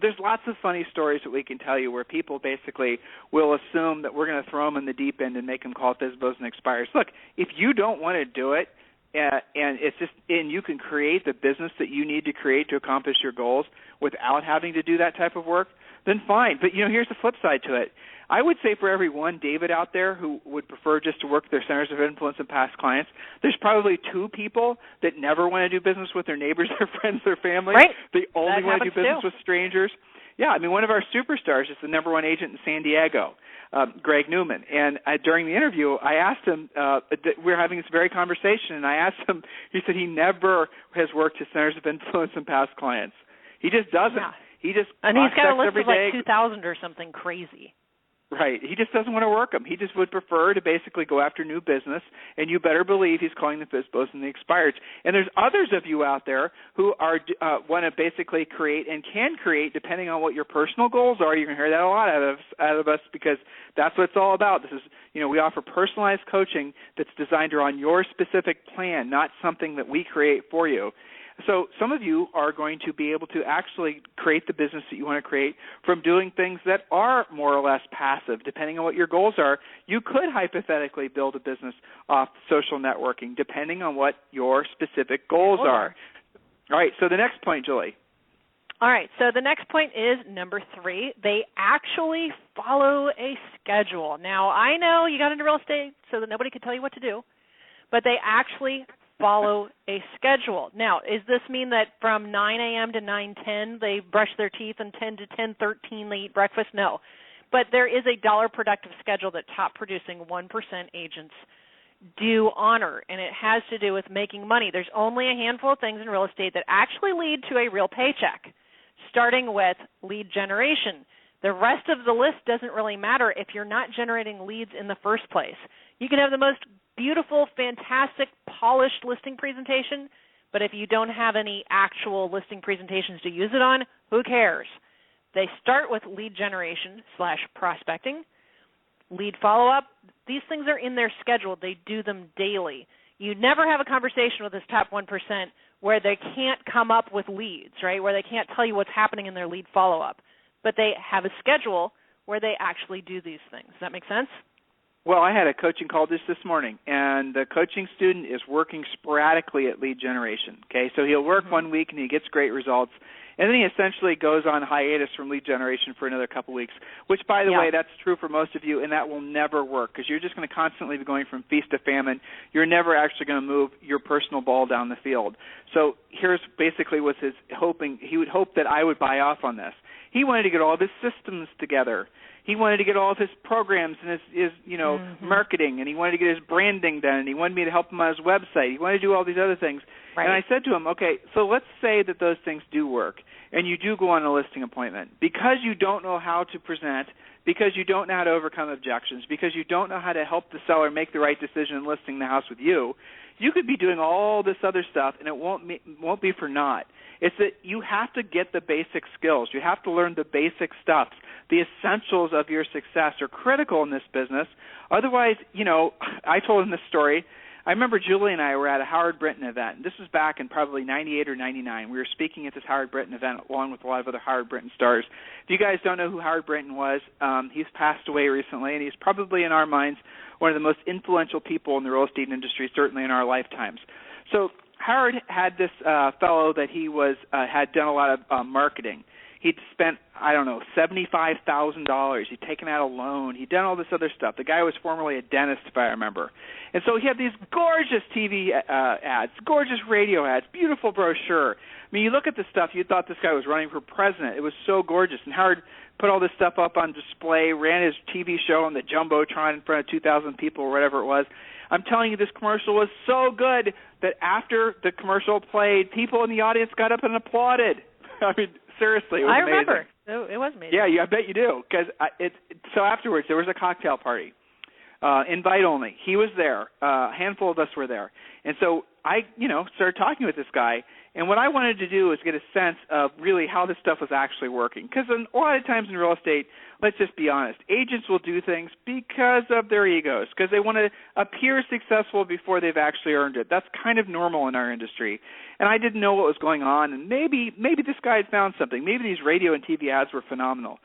there's lots of funny stories that we can tell you where people basically will assume that we're going to throw them in the deep end and make them call FSBOs and expires. Look, if you don't want to do it, and it's just, and you can create the business that you need to create to accomplish your goals without having to do that type of work, then fine. But here's the flip side to it. I would say for every one David out there who would prefer just to work their centers of influence and past clients, there's probably 2 people that never want to do business with their neighbors, their friends, their family. Right. They only want to do business too. with strangers. Yeah, I mean, one of our superstars is the number 1 agent in San Diego, Greg Newman. And during the interview, I asked him, we were having this very conversation, and I asked him, he said he never has worked his centers of influence and past clients. He just doesn't. Yeah. He just and he's got a list every of like day. 2,000 or something crazy. Right. He just doesn't want to work them. He just would prefer to basically go after new business, and you better believe he's calling the FSBOs and the expireds. And there's others of you out there who are want to basically create and can create, depending on what your personal goals are. You're going to hear that a lot out of us because that's what it's all about. This is, we offer personalized coaching that's designed around your specific plan, not something that we create for you. So some of you are going to be able to actually create the business that you want to create from doing things that are more or less passive, depending on what your goals are. You could hypothetically build a business off social networking, depending on what your specific goals are. All right, so the next point, Julie. All right, so the next point is number 3. They actually follow a schedule. Now, I know you got into real estate so that nobody could tell you what to do, but they actually follow a schedule. Now, does this mean that from 9 a.m. to 9:10 they brush their teeth and 10 to 10:13 they eat breakfast? No. But there is a dollar productive schedule that top producing 1% agents do honor, and it has to do with making money. There's only a handful of things in real estate that actually lead to a real paycheck, starting with lead generation. The rest of the list doesn't really matter if you're not generating leads in the first place. You can have the most beautiful, fantastic, polished listing presentation, but if you don't have any actual listing presentations to use it on, who cares? They start with lead generation / prospecting, lead follow-up. These things are in their schedule. They do them daily. You never have a conversation with this top 1% where they can't come up with leads, right, where they can't tell you what's happening in their lead follow-up. But they have a schedule where they actually do these things. Does that make sense? Well, I had a coaching call this morning, and the coaching student is working sporadically at lead generation. Okay, so he'll work 1 week and he gets great results, and then he essentially goes on hiatus from lead generation for another couple weeks, which, by the way, that's true for most of you, and that will never work because you're just going to constantly be going from feast to famine. You're never actually going to move your personal ball down the field. So here's basically what his hoping. He would hope that I would buy off on this. He wanted to get all of his systems together. He wanted to get all of his programs and his marketing, and he wanted to get his branding done, and he wanted me to help him on his website. He wanted to do all these other things. Right. And I said to him, okay, so let's say that those things do work, and you do go on a listing appointment. Because you don't know how to present, because you don't know how to overcome objections, because you don't know how to help the seller make the right decision in listing the house with you, you could be doing all this other stuff, and it won't be for naught. It's that you have to get the basic skills. You have to learn the basic stuff. The essentials of your success are critical in this business. Otherwise, I told him this story. I remember Julie and I were at a Howard Brinton event. And this was back in probably 98 or 99. We were speaking at this Howard Brinton event along with a lot of other Howard Brinton stars. If you guys don't know who Howard Brinton was, he's passed away recently, and he's probably in our minds one of the most influential people in the real estate industry, certainly in our lifetimes. So Howard had this fellow that he had done a lot of marketing. He'd spent, $75,000. He'd taken out a loan. He'd done all this other stuff. The guy was formerly a dentist, if I remember. And so he had these gorgeous TV ads, gorgeous radio ads, beautiful brochure. I mean, you look at this stuff, you thought this guy was running for president. It was so gorgeous. And Howard put all this stuff up on display, ran his TV show on the Jumbotron in front of 2,000 people or whatever it was. I'm telling you, this commercial was so good that after the commercial played, people in the audience got up and applauded. I mean, seriously, it was amazing. I remember. It was amazing. Yeah, I bet you do. So afterwards, there was a cocktail party, invite only. He was there. A handful of us were there. And so I, started talking with this guy, And what I wanted to do was get a sense of really how this stuff was actually working. Because a lot of times in real estate, let's just be honest, agents will do things because of their egos, because they want to appear successful before they've actually earned it. That's kind of normal in our industry. And I didn't know what was going on, and maybe this guy had found something. Maybe these radio and TV ads were phenomenal.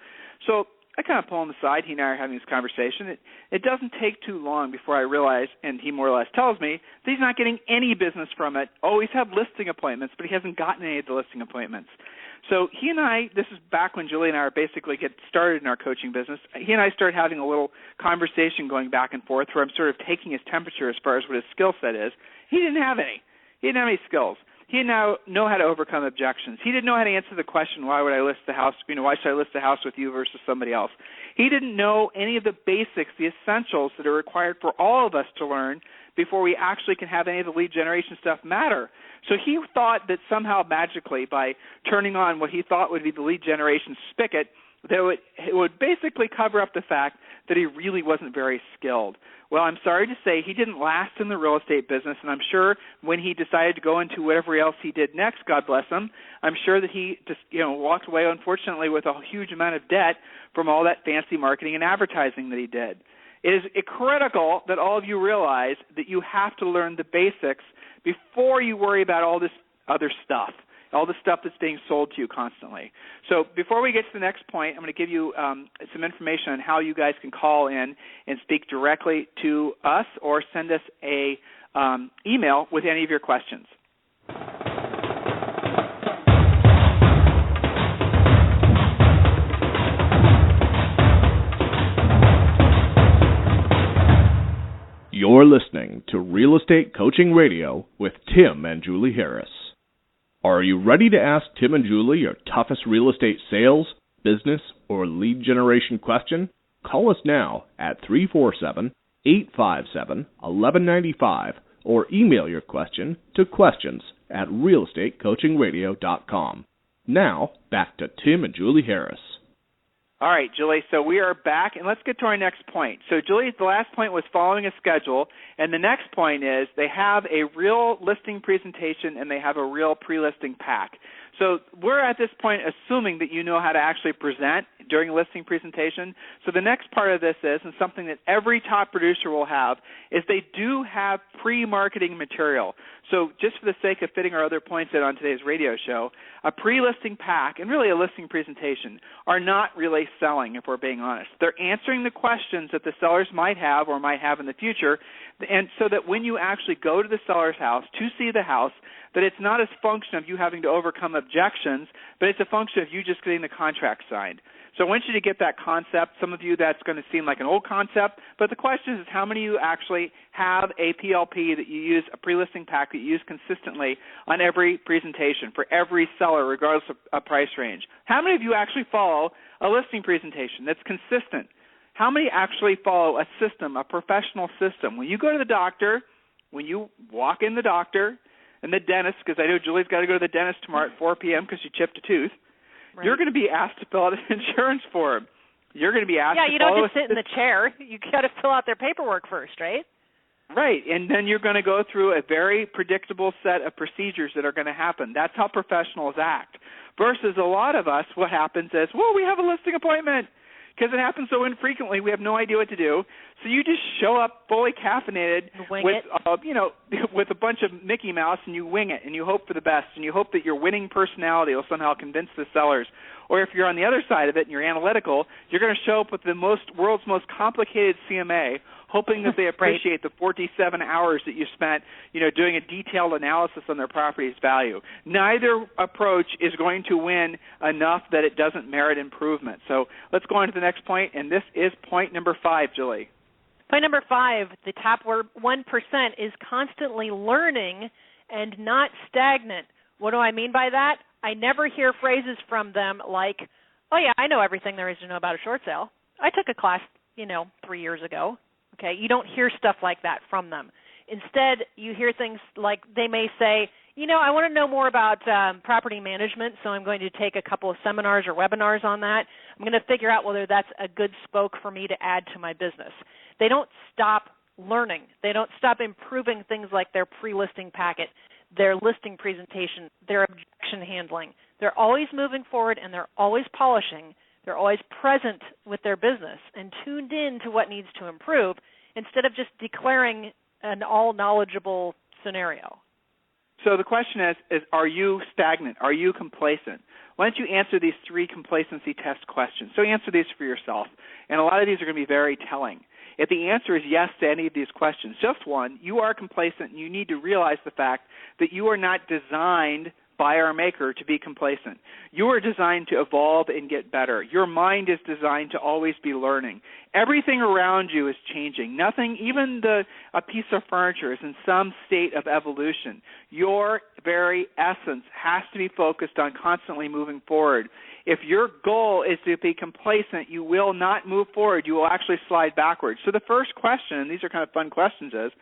So I kind of pull him aside. He and I are having this conversation. It doesn't take too long before I realize, and he more or less tells me, that he's not getting any business from it. Oh, he's had listing appointments, but he hasn't gotten any of the listing appointments. So he and I, this is back when Julie and I are basically get started in our coaching business, he and I started having a little conversation going back and forth where I'm sort of taking his temperature as far as what his skill set is. He didn't have any. He didn't have any skills. He didn't know how to overcome objections. He didn't know how to answer the question, why would I list the house, why should I list the house with you versus somebody else? He didn't know any of the basics, the essentials that are required for all of us to learn before we actually can have any of the lead generation stuff matter. So he thought that somehow magically by turning on what he thought would be the lead generation spigot, that it would basically cover up the fact that he really wasn't very skilled. Well, I'm sorry to say he didn't last in the real estate business, and I'm sure when he decided to go into whatever else he did next, God bless him, I'm sure that he just walked away, unfortunately, with a huge amount of debt from all that fancy marketing and advertising that he did. It is critical that all of you realize that you have to learn the basics before you worry about all this other stuff, all the stuff that's being sold to you constantly. So before we get to the next point, I'm going to give you some information on how you guys can call in and speak directly to us or send us a email with any of your questions. You're listening to Real Estate Coaching Radio with Tim and Julie Harris. Are you ready to ask Tim and Julie your toughest real estate sales, business, or lead generation question? Call us now at 347-857-1195 or email your question to questions@realestatecoachingradio.com. Now, back to Tim and Julie Harris. All right, Julie, so we are back, and let's get to our next point. So, Julie, the last point was following a schedule, and the next point is they have a real listing presentation and they have a real pre-listing pack. So we're at this point assuming that you know how to actually present during a listing presentation. So the next part of this is, and something that every top producer will have, is they do have pre-marketing material. So just for the sake of fitting our other points in on today's radio show, a pre-listing pack and really a listing presentation are not really selling, if we're being honest. They're answering the questions that the sellers might have or might have in the future, and so that when you actually go to the seller's house to see the house, that it's not a function of you having to overcome objections, but it's a function of you just getting the contract signed. So I want you to get that concept. Some of you, that's going to seem like an old concept, but the question is how many of you actually have a PLP that you use, a pre-listing pack that you use consistently on every presentation for every seller, regardless of price range? How many of you actually follow a listing presentation that's consistent? How many actually follow a system, a professional system? When you go to the doctor, when you walk in the doctor and the dentist, because I know Julie's got to go to the dentist tomorrow at 4 p.m. because she chipped a tooth, right. You're going to be asked to fill out an insurance form. You're going to be asked to follow. Yeah, you don't just sit in the chair. You got to fill out their paperwork first, right? Right, and then you're going to go through a very predictable set of procedures that are going to happen. That's how professionals act. Versus a lot of us, what happens is, well, we have a listing appointment. Because it happens so infrequently, we have no idea what to do. So you just show up fully caffeinated with a bunch of Mickey Mouse, and you wing it, and you hope for the best, and you hope that your winning personality will somehow convince the sellers. Or if you're on the other side of it and you're analytical, you're going to show up with the world's most complicated CMA, hoping that they appreciate the 47 hours that you spent, doing a detailed analysis on their property's value. Neither approach is going to win enough that it doesn't merit improvement. So let's go on to the next point, and this is point number 5, Julie. Point number 5, the top 1% is constantly learning and not stagnant. What do I mean by that? I never hear phrases from them like, oh, yeah, I know everything there is to know about a short sale. I took a class, 3 years ago. Okay, you don't hear stuff like that from them. Instead, you hear things like they may say, I want to know more about property management, so I'm going to take a couple of seminars or webinars on that. I'm going to figure out whether that's a good spoke for me to add to my business. They don't stop learning. They don't stop improving things like their pre-listing packet. their listing presentation, their objection handling. They're always moving forward, and they're always polishing. They're always present with their business and tuned in to what needs to improve instead of just declaring an all-knowledgeable scenario. So the question is are you stagnant? Are you complacent? Why don't you answer these 3 complacency test questions? So answer these for yourself, and a lot of these are going to be very telling. If the answer is yes to any of these questions, just one, you are complacent, and you need to realize the fact that you are not designed by our Maker to be complacent. You are designed to evolve and get better. Your mind is designed to always be learning. Everything around you is changing. Nothing, even a piece of furniture, is in some state of evolution. Your very essence has to be focused on constantly moving forward. If your goal is to be complacent, you will not move forward. You will actually slide backwards. So the first question, and these are kind of fun questions, is,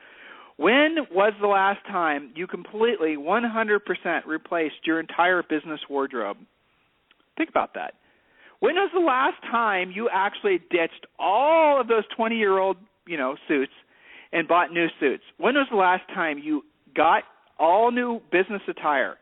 when was the last time you completely 100% replaced your entire business wardrobe? Think about that. When was the last time you actually ditched all of those 20-year-old, suits and bought new suits? When was the last time you got all new business attire?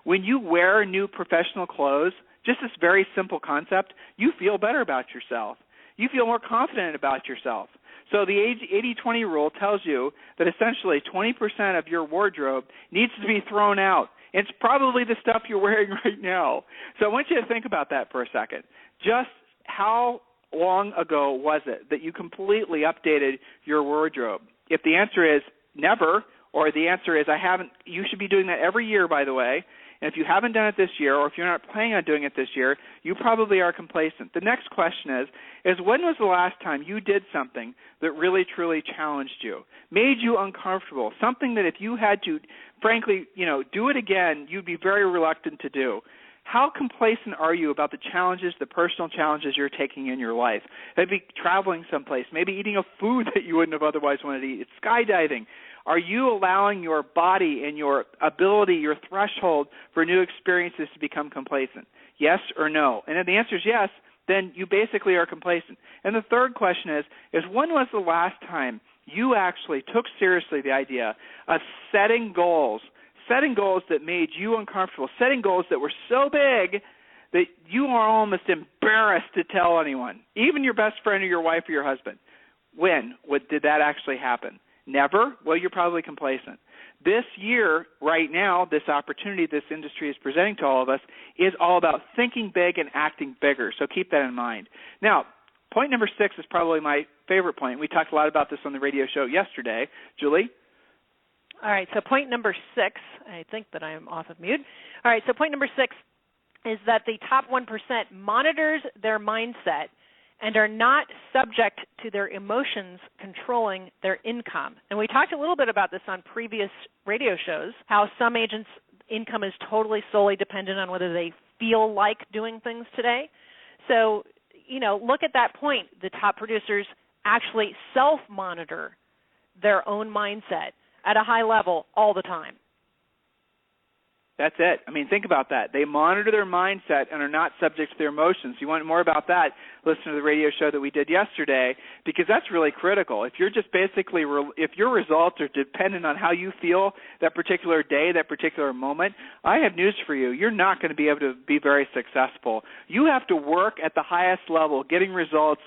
When you wear new professional clothes, just this very simple concept, you feel better about yourself. You feel more confident about yourself. So the 80-20 rule tells you that essentially 20% of your wardrobe needs to be thrown out. It's probably the stuff you're wearing right now. So I want you to think about that for a second. Just how long ago was it that you completely updated your wardrobe? If the answer is never, or the answer is I haven't, you should be doing that every year, by the way. And if you haven't done it this year, or if you're not planning on doing it this year, you probably are complacent. The next question is when was the last time you did something that really, truly challenged you, made you uncomfortable, something that if you had to, frankly, do it again, you'd be very reluctant to do? How complacent are you about the challenges, the personal challenges you're taking in your life? Maybe traveling someplace, maybe eating a food that you wouldn't have otherwise wanted to eat. It's skydiving. Are you allowing your body and your ability, your threshold for new experiences to become complacent? Yes or no? And if the answer is yes, then you basically are complacent. And the third question is when was the last time you actually took seriously the idea of setting goals that made you uncomfortable, setting goals that were so big that you are almost embarrassed to tell anyone, even your best friend or your wife or your husband? When did that actually happen? Never? Well, you're probably complacent. This year, right now, this opportunity this industry is presenting to all of us is all about thinking big and acting bigger, so keep that in mind. Now, point number 6 is probably my favorite point. We talked a lot about this on the radio show yesterday. Julie? All right, so point number 6, I think that I am off of mute. All right, so point number 6 is that the top 1% monitors their mindset and are not subject to their emotions controlling their income. And we talked a little bit about this on previous radio shows, how some agents' income is totally solely dependent on whether they feel like doing things today. So, look at that point. The top producers actually self-monitor their own mindset at a high level all the time. That's it. I mean, think about that. They monitor their mindset and are not subject to their emotions. You want more about that, listen to the radio show that we did yesterday, because that's really critical. If you're just basically, if your results are dependent on how you feel that particular day, that particular moment, I have news for you. You're not going to be able to be very successful. You have to work at the highest level, getting results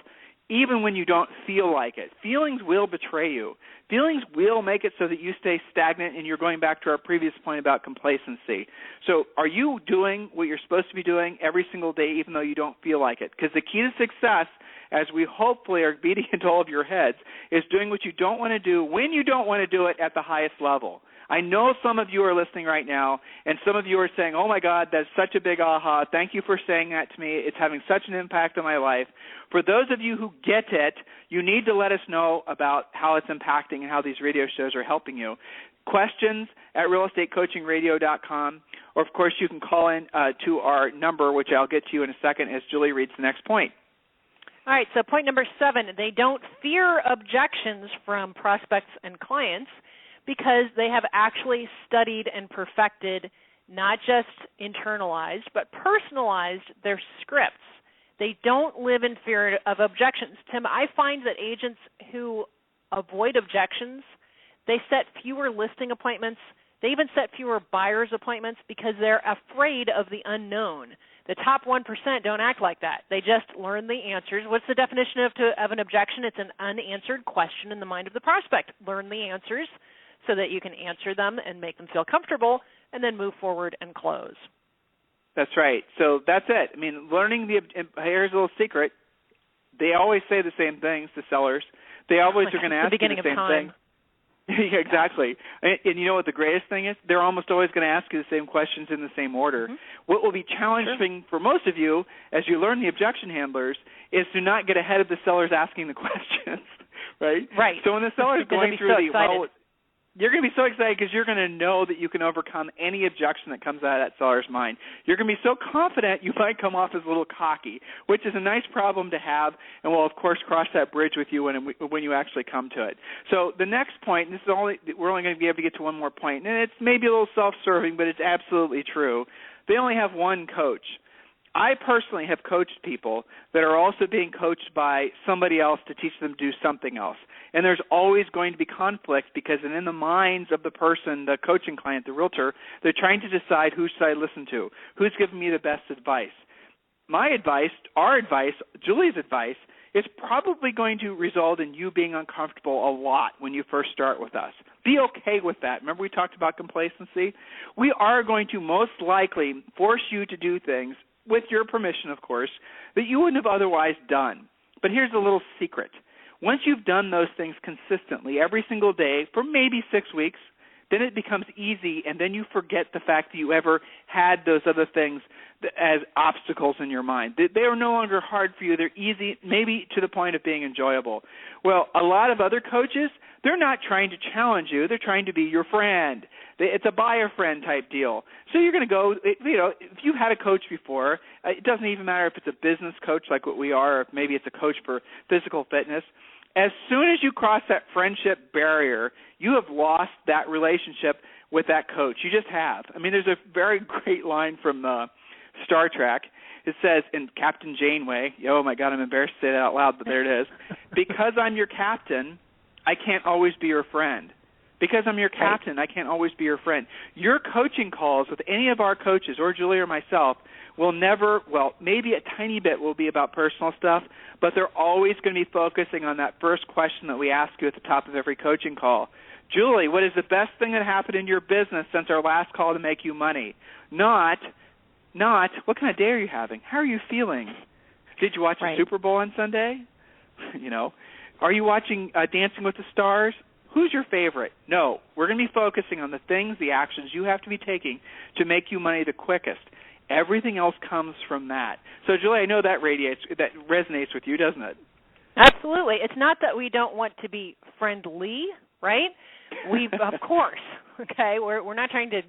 even when you don't feel like it. Feelings will betray you. Feelings will make it so that you stay stagnant, and you're going back to our previous point about complacency. So are you doing what you're supposed to be doing every single day even though you don't feel like it? Because the key to success, as we hopefully are beating into all of your heads, is doing what you don't want to do when you don't want to do it at the highest level. I know some of you are listening right now, and some of you are saying, oh, my God, that's such a big aha. Thank you for saying that to me. It's having such an impact on my life. For those of you who get it, you need to let us know about how it's impacting and how these radio shows are helping you. Questions at realestatecoachingradio.com, or, of course, you can call in to our number, which I'll get to you in a second as Julie reads the next point. All right, so point number 7, they don't fear objections from prospects and clients because they have actually studied and perfected, not just internalized, but personalized their scripts. They don't live in fear of objections. Tim, I find that agents who avoid objections, they set fewer listing appointments, They even set fewer buyer's appointments because they're afraid of the unknown. The top 1% don't act like that. They just learn the answers. What's the definition of an objection? It's an unanswered question in the mind of the prospect. Learn the answers so that you can answer them and make them feel comfortable, and then move forward and close. That's right. So that's it. I mean, here's a little secret. They always say the same things to sellers. They always are going to ask you the same thing. Yeah, exactly. And you know what the greatest thing is? They're almost always going to ask you the same questions in the same order. Mm-hmm. What will be challenging for most of you as you learn the objection handlers is to not get ahead of the sellers asking the questions, right? Right. So when the seller's going through you're going to be so excited because you're going to know that you can overcome any objection that comes out of that seller's mind. You're going to be so confident you might come off as a little cocky, which is a nice problem to have, and we'll, of course, cross that bridge with you when you actually come to it. So the next point, and we're only going to be able to get to one more point, and it's maybe a little self-serving, but it's absolutely true. They only have one coach. I personally have coached people that are also being coached by somebody else to teach them to do something else. And there's always going to be conflict because in the minds of the person, the coaching client, the realtor, they're trying to decide who should I listen to, who's giving me the best advice. My advice, our advice, Julie's advice, is probably going to result in you being uncomfortable a lot when you first start with us. Be okay with that. Remember we talked about complacency? We are going to most likely force you to do things, with your permission, of course, that you wouldn't have otherwise done. But here's a little secret. Once you've done those things consistently every single day for maybe 6 weeks, then it becomes easy, and then you forget the fact that you ever had those other things as obstacles in your mind. They are no longer hard for you. They're easy, maybe to the point of being enjoyable. Well, a lot of other coaches, they're not trying to challenge you. They're trying to be your friend. It's a buyer-friend type deal. So you're going to go, if you've had a coach before, it doesn't even matter if it's a business coach like what we are, or if maybe it's a coach for physical fitness. As soon as you cross that friendship barrier, you have lost that relationship with that coach. You just have. I mean, there's a very great line from Star Trek. It says in Captain Janeway, oh my God, I'm embarrassed to say that out loud, but there it is. Because I'm your captain, I can't always be your friend. Because I'm your captain, I can't always be your friend. Your coaching calls with any of our coaches, or Julie or myself, will never, well, maybe a tiny bit will be about personal stuff, but they're always going to be focusing on that first question that we ask you at the top of every coaching call. Julie, what is the best thing that happened in your business since our last call to make you money? Not, what kind of day are you having? How are you feeling? Did you watch the Super Bowl on Sunday? Are you watching Dancing with the Stars? Who's your favorite? No, we're going to be focusing on the things, the actions you have to be taking to make you money the quickest. Everything else comes from that. So, Julie, I know that resonates with you, doesn't it? Absolutely. It's not that we don't want to be friendly, right? We, of course, okay. We're not trying to,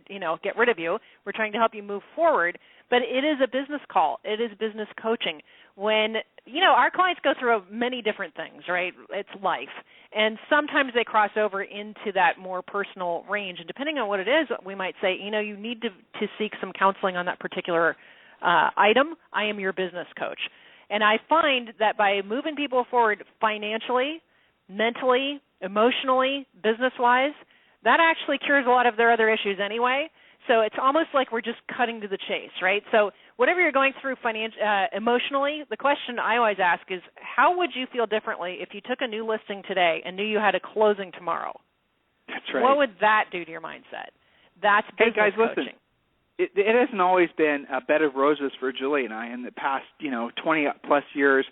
get rid of you. We're trying to help you move forward. But it is a business call. It is business coaching. When, our clients go through many different things, right? It's life. And sometimes they cross over into that more personal range. And depending on what it is, we might say, you need to seek some counseling on that particular item. I am your business coach. And I find that by moving people forward financially, mentally, emotionally, business-wise, that actually cures a lot of their other issues anyway. So it's almost like we're just cutting to the chase, right? So whatever you're going through emotionally, the question I always ask is, how would you feel differently if you took a new listing today and knew you had a closing tomorrow? That's right. What would that do to your mindset? That's business coaching. Hey, guys, listen. It hasn't always been a bed of roses for Julie and I in the past, 20-plus years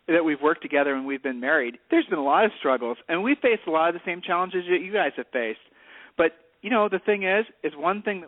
that we've worked together and we've been married. There's been a lot of struggles, and we've faced a lot of the same challenges that you guys have faced. But the thing is one thing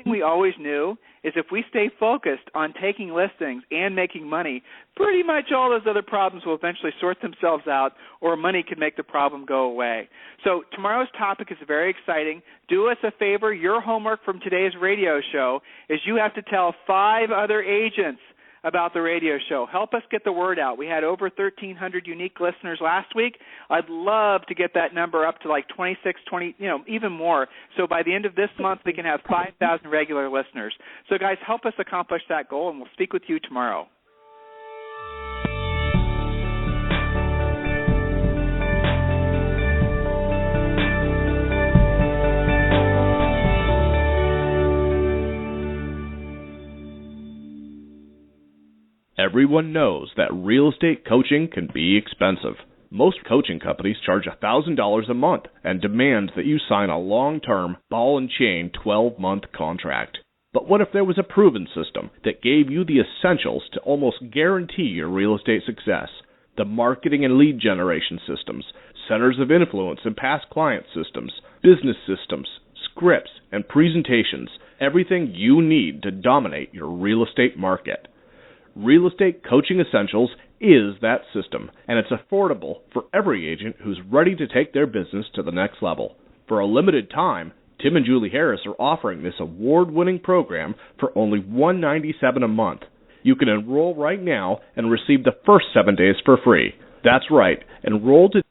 we always knew is if we stay focused on taking listings and making money, pretty much all those other problems will eventually sort themselves out, or money can make the problem go away. So tomorrow's topic is very exciting. Do us a favor. Your homework from today's radio show is you have to tell 5 other agents about the radio show. Help us get the word out. We had over 1,300 unique listeners last week. I'd love to get that number up to like 26, 20, even more. So by the end of this month, we can have 5,000 regular listeners. So guys, help us accomplish that goal, and we'll speak with you tomorrow. Everyone knows that real estate coaching can be expensive. Most coaching companies charge $1,000 a month and demand that you sign a long-term, ball-and-chain 12-month contract. But what if there was a proven system that gave you the essentials to almost guarantee your real estate success? The marketing and lead generation systems, centers of influence and past client systems, business systems, scripts, and presentations, everything you need to dominate your real estate market. Real Estate Coaching Essentials is that system, and it's affordable for every agent who's ready to take their business to the next level. For a limited time, Tim and Julie Harris are offering this award-winning program for only $197 a month. You can enroll right now and receive the first 7 days for free. That's right, enroll today